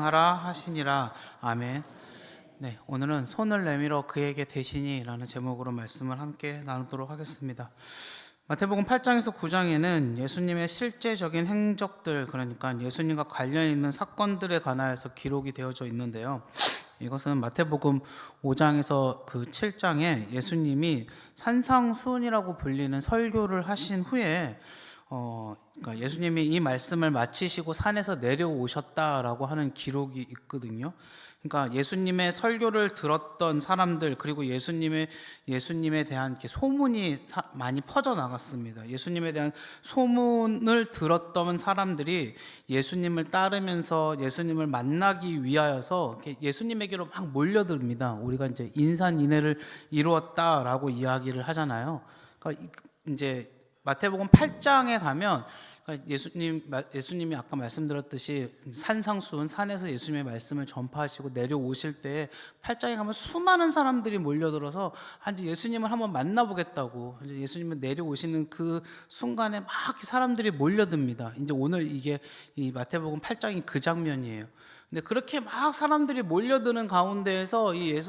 행하라 하시니라. 아멘. 네, 오늘은 손을 내밀어 그에게 대시니 라는 제목으로 말씀을 함께 나누도록 하겠습니다. 마태복음 8장에서 9장에는 예수님의 실제적인 행적들, 그러니까 예수님과 관련 있는 사건들에 관하여서 기록이 되어져 있는데요. 이것은 마태복음 5장에서 그 7장에 예수님이 산상수훈이라고 불리는 설교를 하신 후에 그러니까 예수님이 이 말씀을 마치시고 산에서 내려오셨다라고 하는 기록이 있거든요. 그러니까 예수님의 설교를 들었던 사람들, 그리고 예수님에 대한 이렇게 소문이 많이 퍼져 나갔습니다. 예수님에 대한 소문을 들었던 사람들이 예수님을 따르면서 예수님을 만나기 위하여서 예수님에게로 막 몰려듭니다. 우리가 이제 인산인해를 이루었다라고 이야기를 하잖아요. 그러니까 이제 마태복음 8장에 가면 예수님이 아까 말씀드렸듯이 산상수훈, 산에서 예수님의 말씀을 전파하시고 내려오실 때 8장에 가면 수많은 사람들이 몰려들어서 이제 예수님을 한번 만나보겠다고 이제 예수님을 내려오시는 그 순간에 막 사람들이 몰려듭니다. 이제 오늘 이게 이 마태복음 8장이 그 장면이에요. 근데 그렇게 막 사람들이 몰려드는 가운데에서 이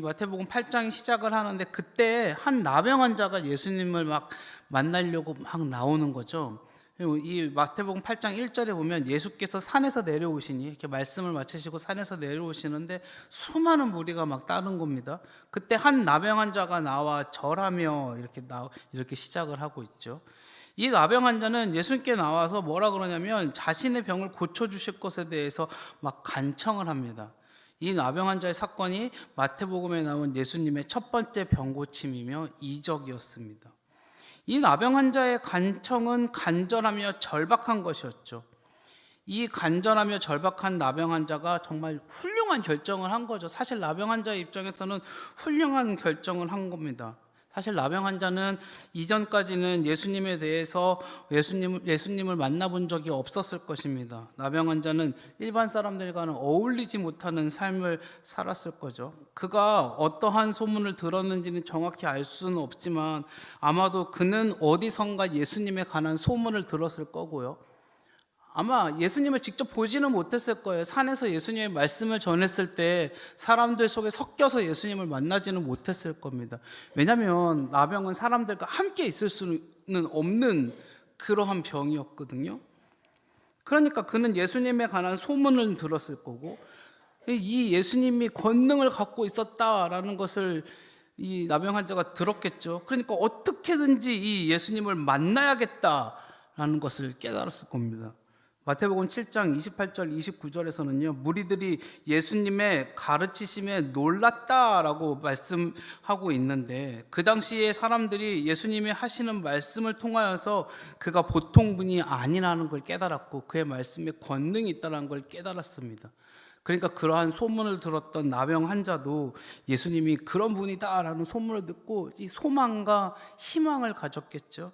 마태복음 8장이 시작을 하는데, 그때 한 나병 환자가 예수님을 막 만나려고 막 나오는 거죠. 이 마태복음 8장 1절에 보면 예수께서 산에서 내려오시니, 이렇게 말씀을 마치시고 산에서 내려오시는데 수많은 무리가 막 따른 겁니다. 그때 한 나병 환자가 나와 절하며 이렇게 시작을 하고 있죠. 이 나병 환자는 예수님께 나와서 뭐라 그러냐면 자신의 병을 고쳐주실 것에 대해서 막 간청을 합니다. 이 나병 환자의 사건이 마태복음에 나온 예수님의 첫 번째 병 고침이며 이적이었습니다. 이 나병 환자의 간청은 간절하며 절박한 것이었죠. 이 간절하며 절박한 나병 환자가 정말 훌륭한 결정을 한 거죠. 사실 나병 환자의 입장에서는 훌륭한 결정을 한 겁니다. 사실 나병 환자는 이전까지는 예수님에 대해서 예수님을 만나본 적이 없었을 것입니다. 나병 환자는 일반 사람들과는 어울리지 못하는 삶을 살았을 거죠. 그가 어떠한 소문을 들었는지는 정확히 알 수는 없지만 아마도 그는 어디선가 예수님에 관한 소문을 들었을 거고요. 아마 예수님을 직접 보지는 못했을 거예요. 산에서 예수님의 말씀을 전했을 때 사람들 속에 섞여서 예수님을 만나지는 못했을 겁니다. 왜냐하면 나병은 사람들과 함께 있을 수는 없는 그러한 병이었거든요. 그러니까 그는 예수님에 관한 소문을 들었을 거고, 이 예수님이 권능을 갖고 있었다라는 것을 이 나병 환자가 들었겠죠. 그러니까 어떻게든지 이 예수님을 만나야겠다라는 것을 깨달았을 겁니다. 마태복음 7장 28절 29절에서는요, 무리들이 예수님의 가르치심에 놀랐다라고 말씀하고 있는데, 그 당시에 사람들이 예수님이 하시는 말씀을 통하여서 그가 보통 분이 아니라는 걸 깨달았고 그의 말씀에 권능이 있다는 걸 깨달았습니다. 그러니까 그러한 소문을 들었던 나병 환자도 예수님이 그런 분이다라는 소문을 듣고 이 소망과 희망을 가졌겠죠.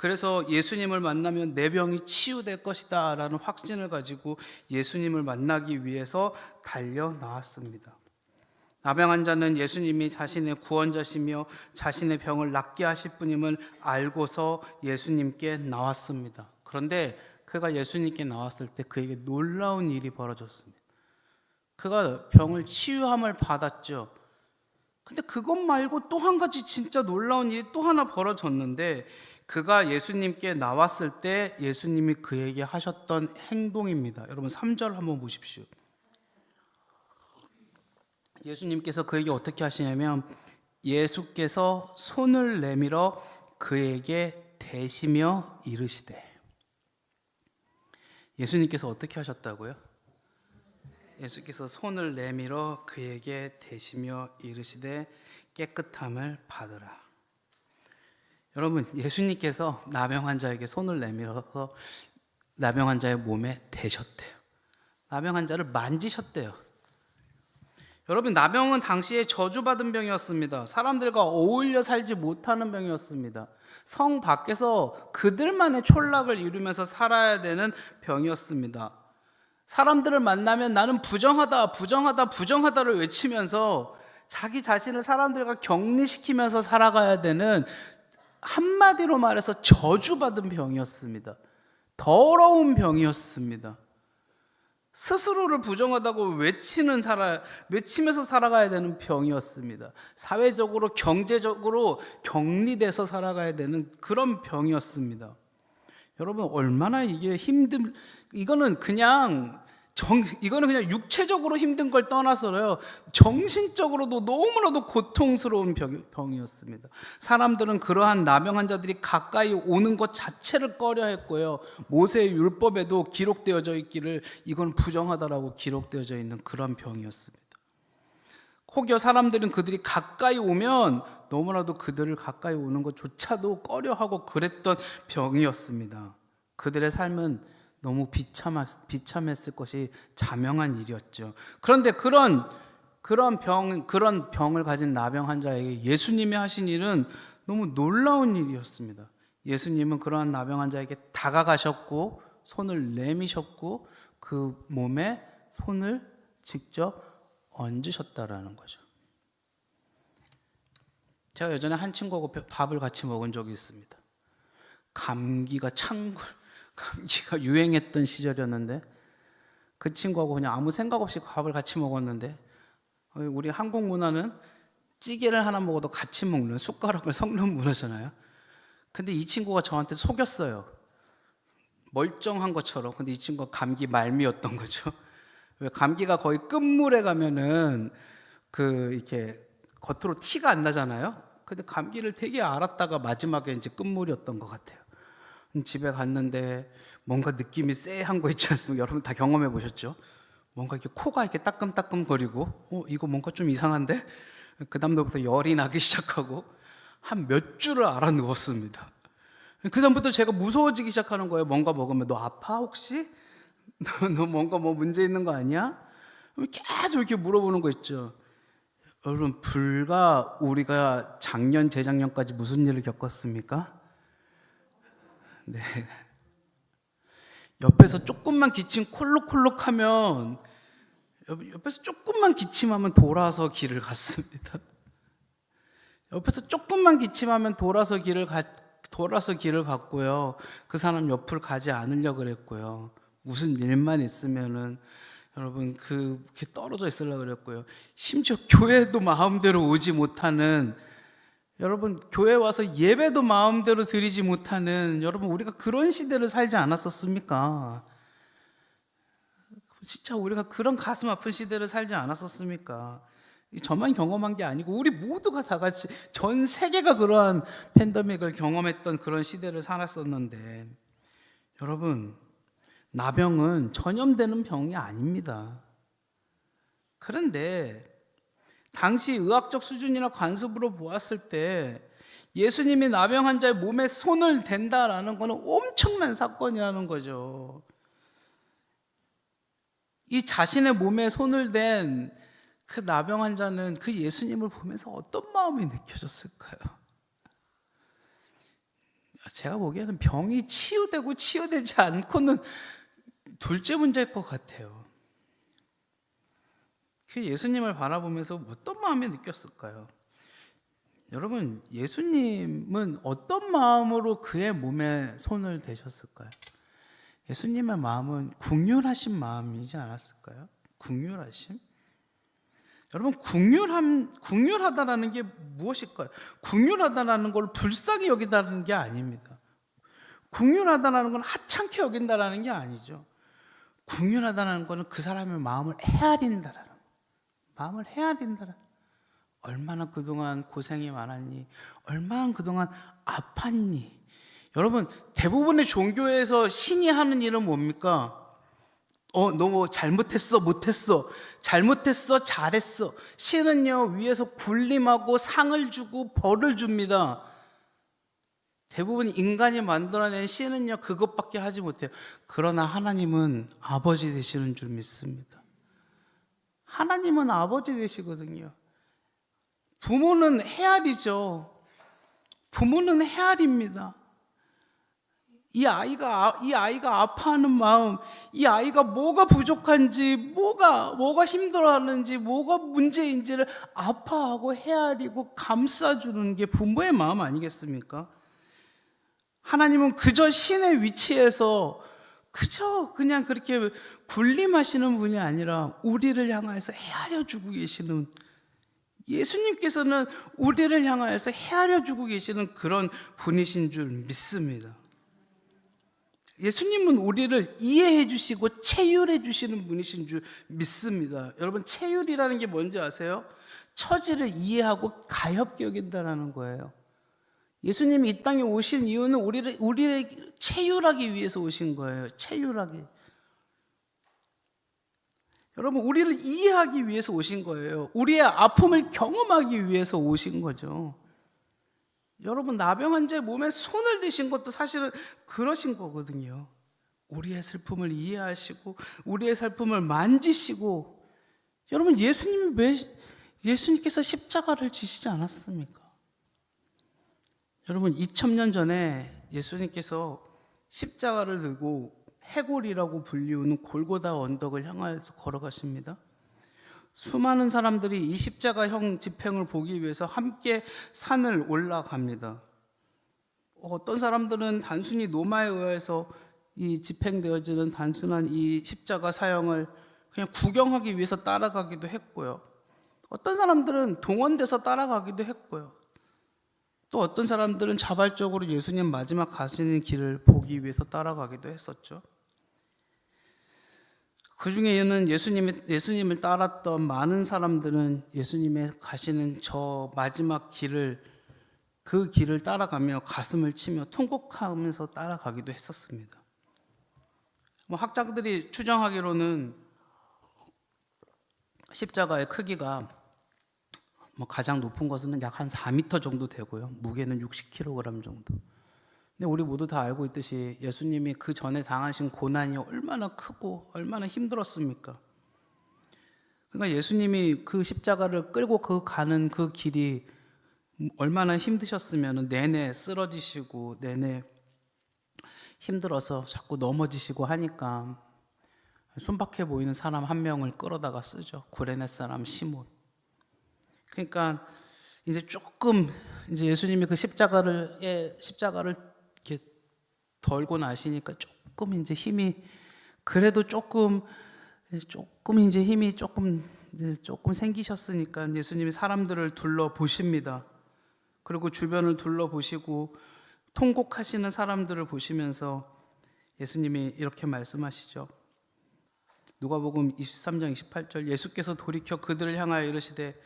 그래서 예수님을 만나면 내 병이 치유될 것이다 라는 확신을 가지고 예수님을 만나기 위해서 달려 나왔습니다. 나병 환자는 예수님이 자신의 구원자시며 자신의 병을 낫게 하실 분임을 알고서 예수님께 나왔습니다. 그런데 그가 예수님께 나왔을 때 그에게 놀라운 일이 벌어졌습니다. 그가 병을 치유함을 받았죠. 근데 그것 말고 또 한 가지 진짜 놀라운 일이 또 하나 벌어졌는데, 그가 예수님께 나왔을 때 예수님이 그에게 하셨던 행동입니다. 여러분 3절 한번 보십시오. 예수님께서 그에게 어떻게 하시냐면, 예수께서 손을 내밀어 그에게 대시며 이르시되. 예수님께서 어떻게 하셨다고요? 예수께서 손을 내밀어 그에게 대시며 이르시되 깨끗함을 받으라. 여러분, 예수님께서 나병 환자에게 손을 내밀어서 나병 환자의 몸에 대셨대요. 나병 환자를 만지셨대요. 여러분, 나병은 당시에 저주받은 병이었습니다. 사람들과 어울려 살지 못하는 병이었습니다. 성 밖에서 그들만의 촌락을 이루면서 살아야 되는 병이었습니다. 사람들을 만나면 나는 부정하다, 부정하다, 부정하다를 외치면서 자기 자신을 사람들과 격리시키면서 살아가야 되는, 한마디로 말해서 저주받은 병이었습니다. 더러운 병이었습니다. 스스로를 부정하다고 외치면서 살아가야 되는 병이었습니다. 사회적으로, 경제적으로 격리돼서 살아가야 되는 그런 병이었습니다. 여러분, 얼마나 이게 이거는 그냥 육체적으로 힘든 걸 떠나서요, 정신적으로도 너무나도 고통스러운 병이었습니다. 사람들은 그러한 나병 환자들이 가까이 오는 것 자체를 꺼려했고요, 모세의 율법에도 기록되어져 있기를 이건 부정하다라고 기록되어져 있는 그런 병이었습니다. 혹여 사람들은 그들이 가까이 오면 너무나도 그들을 가까이 오는 것조차도 꺼려하고 그랬던 병이었습니다. 그들의 삶은 너무 비참했을 것이 자명한 일이었죠. 그런데 그런 병을 가진 나병 환자에게 예수님이 하신 일은 너무 놀라운 일이었습니다. 예수님은 그러한 나병 환자에게 다가가셨고 손을 내미셨고 그 몸에 손을 직접 얹으셨다라는 거죠. 제가 예전에 한 친구하고 밥을 같이 먹은 적이 있습니다. 감기가 유행했던 시절이었는데 그 친구하고 그냥 아무 생각 없이 밥을 같이 먹었는데, 우리 한국 문화는 찌개를 하나 먹어도 같이 먹는, 숟가락을 섞는 문화잖아요. 근데 이 친구가 저한테 속였어요. 멀쩡한 것처럼. 근데 이 친구가 감기 말미였던 거죠. 왜 감기가 거의 끝물에 가면은 이렇게 겉으로 티가 안 나잖아요. 근데 감기를 되게 앓았다가 마지막에 이제 끝물이었던 것 같아요. 집에 갔는데 뭔가 느낌이 쎄한 거 있지 않습니까? 여러분 다 경험해 보셨죠? 뭔가 이렇게 코가 이렇게 따끔따끔거리고, 이거 뭔가 좀 이상한데? 그 다음부터 열이 나기 시작하고 한 몇 주를 앓아 누웠습니다. 그 다음부터 제가 무서워지기 시작하는 거예요. 뭔가 먹으면 너 아파 혹시? 너 뭔가 문제 있는 거 아니야? 계속 이렇게 물어보는 거 있죠. 여러분, 불과 우리가 작년 재작년까지 무슨 일을 겪었습니까? 네. 옆에서 조금만 기침 콜록콜록하면, 옆에서 조금만 기침하면 돌아서 길을 갔습니다. 옆에서 조금만 기침하면 돌아서 길을 갔고요. 그 사람 옆을 가지 않으려고 그랬고요. 무슨 일만 있으면은 여러분 그렇게 떨어져 있으려고 그랬고요. 심지어 교회도 마음대로 오지 못하는, 여러분 교회 와서 예배도 마음대로 드리지 못하는, 여러분 우리가 그런 시대를 살지 않았었습니까? 진짜 우리가 그런 가슴 아픈 시대를 살지 않았었습니까? 저만 경험한 게 아니고 우리 모두가 다 같이 전 세계가 그러한 팬데믹을 경험했던 그런 시대를 살았었는데, 여러분 나병은 전염되는 병이 아닙니다. 그런데 당시 의학적 수준이나 관습으로 보았을 때 예수님이 나병 환자의 몸에 손을 댄다라는 것은 엄청난 사건이라는 거죠. 이 자신의 몸에 손을 댄 그 나병 환자는 그 예수님을 보면서 어떤 마음이 느껴졌을까요? 제가 보기에는 병이 치유되고 치유되지 않고는 둘째 문제일 것 같아요. 그 예수님을 바라보면서 어떤 마음이 느꼈을까요? 여러분, 예수님은 어떤 마음으로 그의 몸에 손을 대셨을까요? 예수님의 마음은 긍휼하신 마음이지 않았을까요? 긍휼하심? 여러분, 긍휼하다라는 게 무엇일까요? 긍휼하다라는 걸 불쌍히 여긴다는 게 아닙니다. 긍휼하다라는 건 하찮게 여긴다라는 게 아니죠. 긍휼하다는 것은 그 사람의 마음을 헤아린다라는, 마음을 헤아린다라는, 얼마나 그동안 고생이 많았니? 얼마나 그동안 아팠니? 여러분, 대부분의 종교에서 신이 하는 일은 뭡니까? 너 뭐 잘못했어, 못했어, 잘못했어, 잘했어. 신은요, 위에서 군림하고 상을 주고 벌을 줍니다. 대부분 인간이 만들어낸 신은요, 그것밖에 하지 못해요. 그러나 하나님은 아버지 되시는 줄 믿습니다. 하나님은 아버지 되시거든요. 부모는 헤아리죠. 부모는 헤아립니다. 이 아이가 아파하는 마음, 이 아이가 뭐가 부족한지, 뭐가 힘들어하는지, 뭐가 문제인지를 아파하고 헤아리고 감싸주는 게 부모의 마음 아니겠습니까? 하나님은 그저 신의 위치에서 그저 그냥 그렇게 군림하시는 분이 아니라 우리를 향하여서 헤아려 주고 계시는, 예수님께서는 우리를 향하여서 헤아려 주고 계시는 그런 분이신 줄 믿습니다. 예수님은 우리를 이해해 주시고 체휼해 주시는 분이신 줄 믿습니다. 여러분, 체휼이라는 게 뭔지 아세요? 처지를 이해하고 가엾게 여긴다는 거예요. 예수님이 이 땅에 오신 이유는 우리를 체휼하기 위해서 오신 거예요. 체휼하기. 여러분, 우리를 이해하기 위해서 오신 거예요. 우리의 아픔을 경험하기 위해서 오신 거죠. 여러분, 나병 환자의 몸에 손을 대신 것도 사실은 그러신 거거든요. 우리의 슬픔을 이해하시고 우리의 슬픔을 만지시고. 여러분, 예수님께서 십자가를 지시지 않았습니까? 여러분, 2000년 전에 예수님께서 십자가를 들고 해골이라고 불리우는 골고다 언덕을 향하여서 걸어가십니다. 수많은 사람들이 이 십자가형 집행을 보기 위해서 함께 산을 올라갑니다. 어떤 사람들은 단순히 노마에 의해서 이 집행되어지는 단순한 이 십자가 사형을 그냥 구경하기 위해서 따라가기도 했고요. 어떤 사람들은 동원돼서 따라가기도 했고요. 또 어떤 사람들은 자발적으로 예수님 마지막 가시는 길을 보기 위해서 따라가기도 했었죠. 그 중에는 예수님을 따랐던 많은 사람들은 예수님의 가시는 저 마지막 길을, 그 길을 따라가며 가슴을 치며 통곡하면서 따라가기도 했었습니다. 학자들이 추정하기로는 십자가의 크기가 가장 높은 것은 약 한 4m 정도 되고요. 무게는 60kg 정도. 근데 우리 모두 다 알고 있듯이 예수님이 그 전에 당하신 고난이 얼마나 크고 얼마나 힘들었습니까? 그러니까 예수님이 그 십자가를 끌고 가는 그 길이 얼마나 힘드셨으면 내내 쓰러지시고 내내 힘들어서 자꾸 넘어지시고 하니까 순박해 보이는 사람 한 명을 끌어다가 쓰죠. 구레네 사람 시몬. 그러니까 이제 예수님이 그 십자가를 이렇게 덜고 나시니까 조금 이제 힘이, 그래도 조금 이제 힘이 조금 생기셨으니까 예수님이 사람들을 둘러보십니다. 그리고 주변을 둘러보시고 통곡하시는 사람들을 보시면서 예수님이 이렇게 말씀하시죠. 누가복음 23장 28절, 예수께서 돌이켜 그들을 향하여 이르시되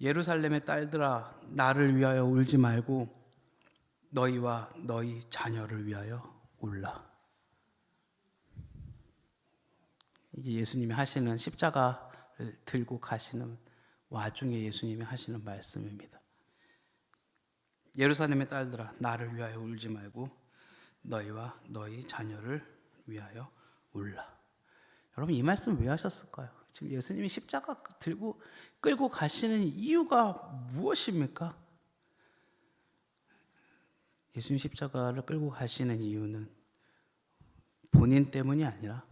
예루살렘의 딸들아, 나를 위하여 울지 말고 너희와 너희 자녀를 위하여 울라. 이게 예수님이 하시는, 십자가를 들고 가시는 와중에 예수님이 하시는 말씀입니다. 예루살렘의 딸들아, 나를 위하여 울지 말고 너희와 너희 자녀를 위하여 울라. 여러분, 이 말씀 왜 하셨을까요? 지금 예수님이 십자가 들고 끌고 가시는 이유가 무엇입니까? 예수님 십자가를 끌고 가시는 이유는 본인 때문이 아니라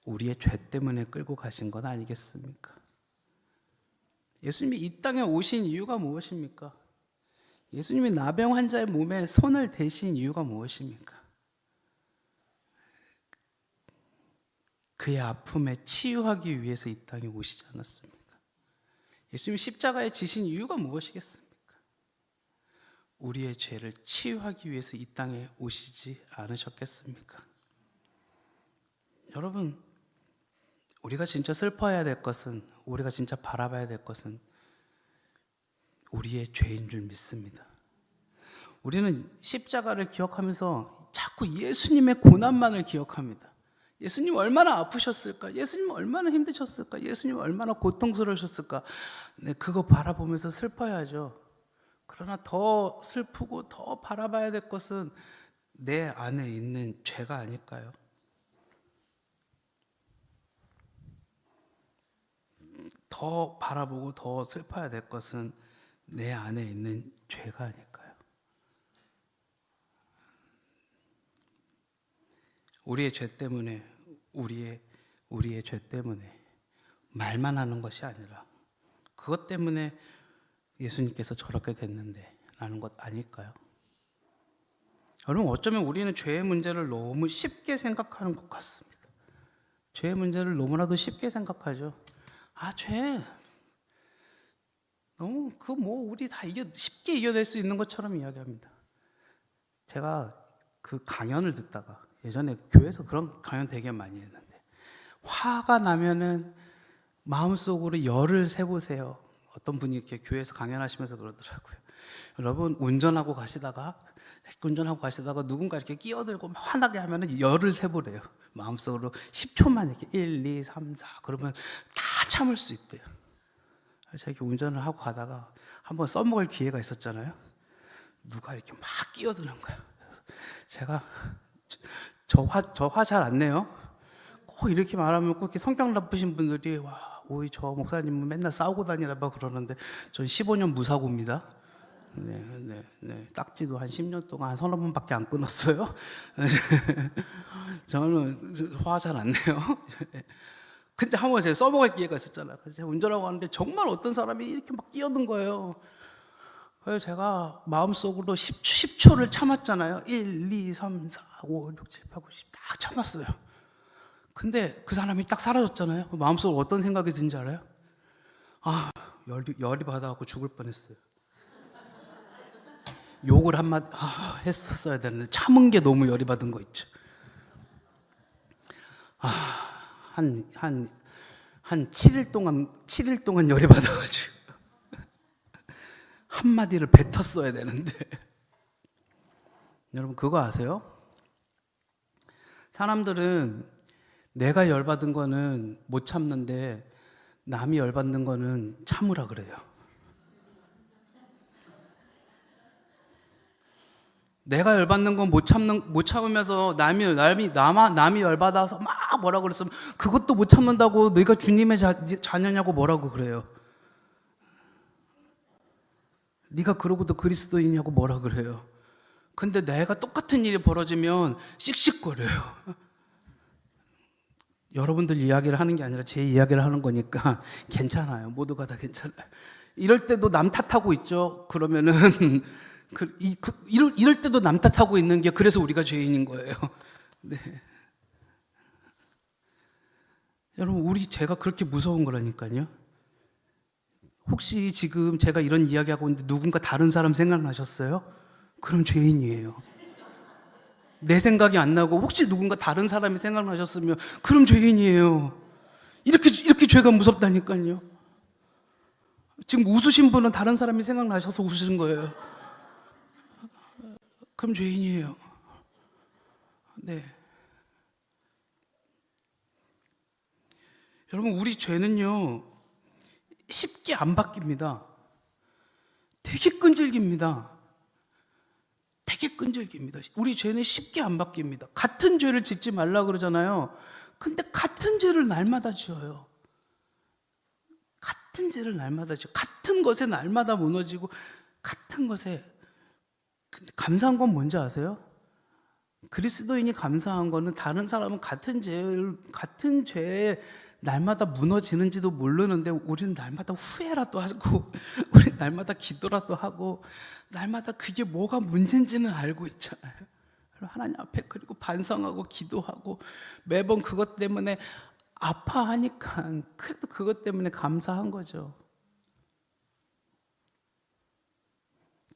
우리의 죄 때문에 끌고 가신 것 아니겠습니까? 예수님이 이 땅에 오신 이유가 무엇입니까? 예수님이 나병 환자의 몸에 손을 대신 이유가 무엇입니까? 그의 아픔에 치유하기 위해서 이 땅에 오시지 않았습니까? 예수님이 십자가에 지신 이유가 무엇이겠습니까? 우리의 죄를 치유하기 위해서 이 땅에 오시지 않으셨겠습니까? 여러분, 우리가 진짜 슬퍼해야 될 것은, 우리가 진짜 바라봐야 될 것은 우리의 죄인 줄 믿습니다. 우리는 십자가를 기억하면서 자꾸 예수님의 고난만을 기억합니다. 예수님 얼마나 아프셨을까? 예수님 얼마나 힘드셨을까? 예수님 얼마나 고통스러우셨을까? 네, 그거 바라보면서 슬퍼야죠. 그러나 더 슬프고 더 바라봐야 될 것은 내 안에 있는 죄가 아닐까요? 더 바라보고 더 슬퍼야 될 것은 내 안에 있는 죄가 아닐까요? 우리의 죄 때문에, 우리의 죄 때문에 말만 하는 것이 아니라 그것 때문에 예수님께서 저렇게 됐는데 라는 것 아닐까요? 여러분, 어쩌면 우리는 죄의 문제를 너무 쉽게 생각하는 것 같습니다. 죄의 문제를 너무나도 쉽게 생각하죠. 죄 너무 우리 다 쉽게 이겨낼 수 있는 것처럼 이야기합니다. 제가 그 강연을 듣다가, 예전에 교회에서 그런 강연 되게 많이 했는데, 화가 나면은 마음속으로 열을 세보세요. 어떤 분이 이렇게 교회에서 강연하시면서 그러더라고요. 여러분, 운전하고 가시다가 누군가 이렇게 끼어들고 막 화나게 하면은 열을 세보래요. 마음속으로 10초만 이렇게 1, 2, 3, 4 그러면 다 참을 수 있대요. 제가 운전을 하고 가다가 한번 써먹을 기회가 있었잖아요. 누가 이렇게 막 끼어드는 거야. 그래서 제가 저 화 잘 안 내요. 꼭 이렇게 말하면 꼭 이렇게 성격 나쁘신 분들이 오이 저 목사님은 맨날 싸우고 다니라고 그러는데, 전 15년 무사고입니다. 네. 딱지도 한 10년 동안 한 서너 번밖에 안 끊었어요. 저는 화 잘 안 내요. 근데 한번 제가 써먹을 기회가 있었잖아요. 그래서 제가 운전하고 가는데 정말 어떤 사람이 이렇게 막 끼어든 거예요. 그래서 제가 마음속으로 10초를 참았잖아요. 1, 2, 3, 4, 5, 6, 7, 8, 9, 10 딱 참았어요. 근데 그 사람이 딱 사라졌잖아요. 마음속으로 어떤 생각이 든지 알아요? 열이 받아갖고 죽을 뻔했어요. 욕을 한마디 했었어야 되는데 참은 게 너무 열이 받은 거 있죠. 한 7일 동안 열이 받아가지고 한마디를 뱉었어야 되는데. 여러분, 그거 아세요? 사람들은 내가 열받은 거는 못 참는데 남이 열받는 거는 참으라 그래요. 내가 열받는 건 못 참으면서 남이 열받아서 막 뭐라 그랬으면 그것도 못 참는다고 너희가 주님의 자녀냐고 뭐라고 그래요. 네가 그러고도 그리스도인이냐고 뭐라 그래요. 근데 내가 똑같은 일이 벌어지면 씩씩거려요. 여러분들 이야기를 하는 게 아니라 제 이야기를 하는 거니까 괜찮아요. 모두가 다 괜찮아요. 이럴 때도 남 탓하고 있죠. 그러면은 이럴 때도 남 탓하고 있는 게 그래서 우리가 죄인인 거예요. 네. 여러분, 제가 그렇게 무서운 거라니까요. 혹시 지금 제가 이런 이야기하고 있는데 누군가 다른 사람 생각나셨어요? 그럼 죄인이에요. 내 생각이 안 나고 혹시 누군가 다른 사람이 생각나셨으면 그럼 죄인이에요. 이렇게 죄가 무섭다니까요. 지금 웃으신 분은 다른 사람이 생각나셔서 웃으신 거예요. 그럼 죄인이에요. 네. 여러분, 우리 죄는요 쉽게 안 바뀝니다. 되게 끈질깁니다. 우리 죄는 쉽게 안 바뀝니다. 같은 죄를 짓지 말라 그러잖아요. 근데 같은 죄를 날마다 지어요. 같은 죄를 날마다 지어. 같은 것에 날마다 무너지고, 같은 것에. 근데 감사한 건 뭔지 아세요? 그리스도인이 감사한 거는 다른 사람은 같은 죄에 날마다 무너지는지도 모르는데 우리는 날마다 후회라도 하고 우리는 날마다 기도라도 하고 날마다 그게 뭐가 문제인지는 알고 있잖아요. 하나님 앞에 그리고 반성하고 기도하고 매번 그것 때문에 아파하니까 그래도 그것 때문에 감사한 거죠.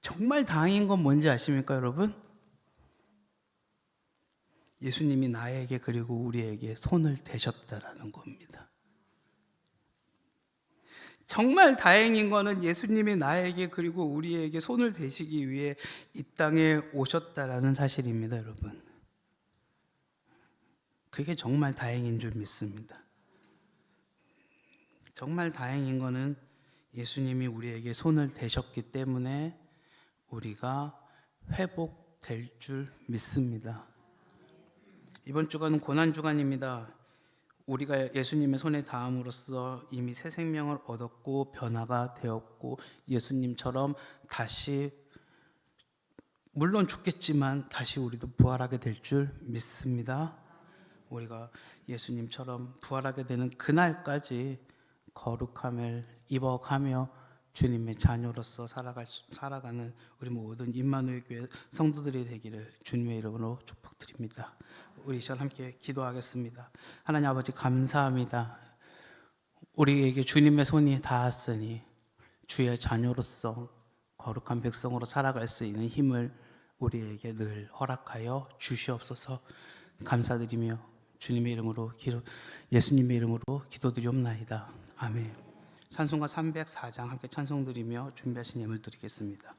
정말 다행인 건 뭔지 아십니까, 여러분? 예수님이 나에게 그리고 우리에게 손을 대셨다라는 겁니다. 정말 다행인 거는 예수님이 나에게 그리고 우리에게 손을 대시기 위해 이 땅에 오셨다라는 사실입니다, 여러분. 그게 정말 다행인 줄 믿습니다. 정말 다행인 거는 예수님이 우리에게 손을 대셨기 때문에 우리가 회복될 줄 믿습니다. 이번 주간은 고난주간입니다. 우리가 예수님의 손에 닿음으로써 이미 새 생명을 얻었고 변화가 되었고 예수님처럼 다시 물론 죽겠지만 다시 우리도 부활하게 될 줄 믿습니다. 우리가 예수님처럼 부활하게 되는 그날까지 거룩함을 입어가며 주님의 자녀로서 살아가는 우리 모든 임마누엘 교회 성도들이 되기를 주님의 이름으로 축복드립니다. 우리 이 시간 함께 기도하겠습니다. 하나님 아버지 감사합니다. 우리에게 주님의 손이 닿았으니 주의 자녀로서 거룩한 백성으로 살아갈 수 있는 힘을 우리에게 늘 허락하여 주시옵소서. 감사드리며 주님의 이름으로 예수님의 이름으로 기도드리옵나이다. 아멘. 찬송가 304장 함께 찬송드리며 준비하신 예물 드리겠습니다.